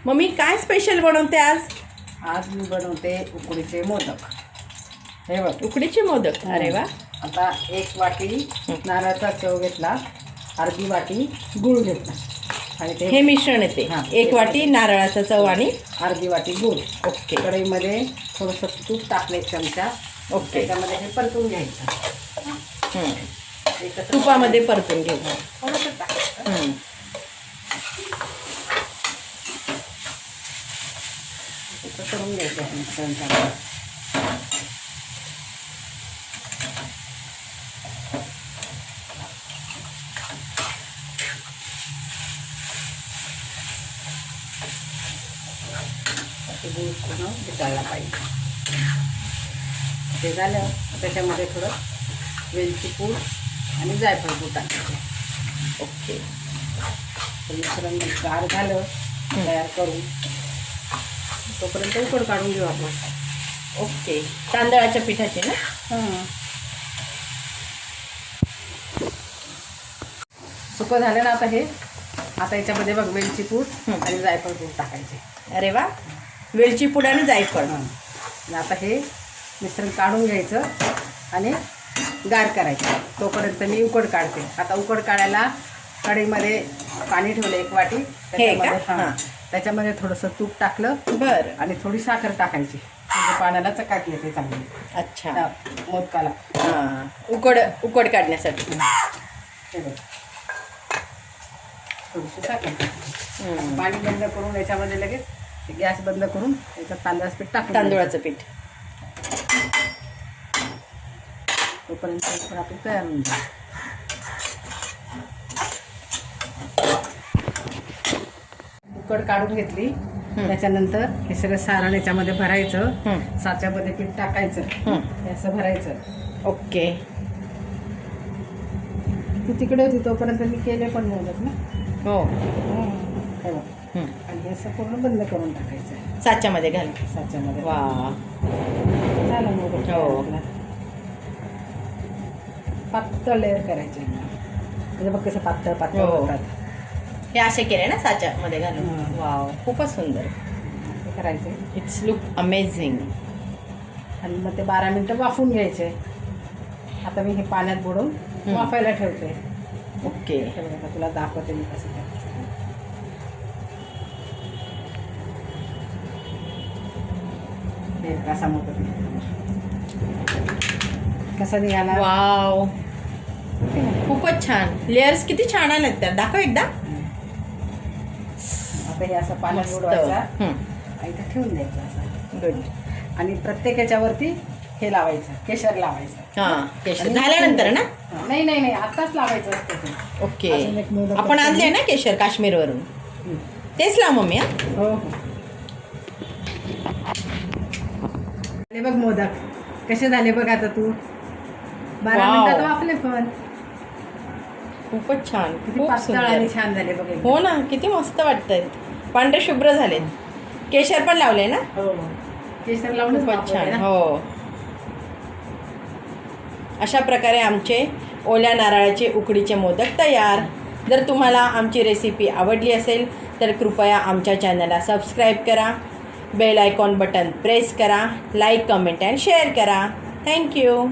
Mummy काय special बनवते आज? आज मी बनवते उकडीचे मोदक. हे बघ उकडीचे मोदक. अरे वा. आता 1 वाटी नारळाचा चव घेतला, अर्धी वाटी गूळ घेतला आणि ते हे मिश्रण येते. हां. 1 वाटी नारळाचा चव आणि अर्धी वाटी गूळ. ओके कढईमध्ये थोडंसं तूप टाकलं 1 चमचा. ओके. त्याच्यामध्ये हे परतून घ्यायचं. एकत्र तुपामध्ये परतून घेऊ. थोडंसं टाकायचं. एकत्र करून घ्यायचं मिश्रण चांगलं. ते गूळ पूर्ण विटाळला पाहिजे. ते झालं त्याच्यामध्ये थोडं वेलची पूड आणि जायफळ पूड टाकायचं. ओके. ते मिश्रण गार झालं तयार करून तोपर्यंत उकड काढून घेऊ आपण. ओके. तांदळाच्या पिठाचे ना? हां. सुकं झालं ना आता हे. आता याच्यामध्ये बघ वेलची पूड आणि जायफळ पूड टाकायचे. अरे वा. वेलची पूड आणि जायफळ. आणि आता हे मिश्रण काढून घ्यायचं आणि गार करायचं. तोपर्यंत मी उकड काढते. आता उकड काढायला कढईमध्ये पाणी ठेवलं 1 वाटी. हां. त्याच्यामध्ये थोडंसं तूप टाकलं बरं. आणि थोडी साखर टाकायची, म्हणजे पाण्याला चकाकी येते चांगली अच्छा. त्या मोदकाला. हां. उकड काढण्यासाठी. हे बघ, थोडीशी साखर टाकायची. पाणी बंद करून याच्यामध्ये लगेच गॅस बंद करून याच्यात तांदळाचं पीठ टाकून तांदूळाचं पीठ. तोपर्यंत आपलं तयार होऊन जाईल. उकड काढून घेतली. त्याच्यानंतर हे सगळं सारण याच्यामध्ये भरायचं. साच्यामध्ये पीठ टाकायचं. हे असं भरायचं. ओके. तू तिकडे होती तोपर्यंत मी केले पण मोदक ना. हो. हे बघ. आणि हे असं पूर्ण बंद करून टाकायचं साच्यामध्ये घाल. साच्यामध्ये. वा. झालं मोदक. हो. पातळ लेअर करायचे म्हणजे बघ कसं पातळ पातळ हो. होतात. हे असे केले ना साच्यामध्ये घालून. वाव, खूपच सुंदर. हे करायचे इट्स लुक अमेझिंग. आणि मग ते 12 मिनटं वाफून घ्यायचे. आता मी हे पाण्यात बुडवून वाफायला ठेवते. ओके. हे बघ, आता तुला दाखवते मी कसं करायचं. हे कसा मोदक कसा निघाला. वाव, खूपच छान. लेयर्स किती छान आलेत त्यात. दाखव एकदा. आता हे असं पाण्यात मस्त. बुडवायचा आणि इथं ठेवून द्यायचं असं. गुड. आणि प्रत्येक याच्यावरती हे लावायचं, केशर लावायचं. हां, केशर झाल्यानंतर ना? नाही नाही नाही, आत्ताच लावायचं असतं ते. ओके. अजून एक मोदक आपण आणले ना केशर काश्मीरवरून. तेच लाव मम्मी. हो हो. झाले बघ मोदक कसे झाले बघ. आता तू 12 वाव. मिनिटात वाफले पण खूपच छान. किती खूप पातळ आणि सुंदर. छान झाले बघ एकदम. हो ना, किती मस्त वाटतंय. पांढरे शुभ्र झालेत. केशर पण लावले ना? हो, केशर लावूनच खूपच वाफवले छान. ना. हो. अशा प्रकारे आमचे ओल्या नारळाचे उकडीचे मोदक तयार. जर तुम्हाला आमची रेसिपी आवडली असेल तर कृपया आमच्या चॅनलला सबस्क्राईब करा, बेल आयकॉन बटन प्रेस करा, लाईक, कमेंट अँड शेअर करा. थँक्यू.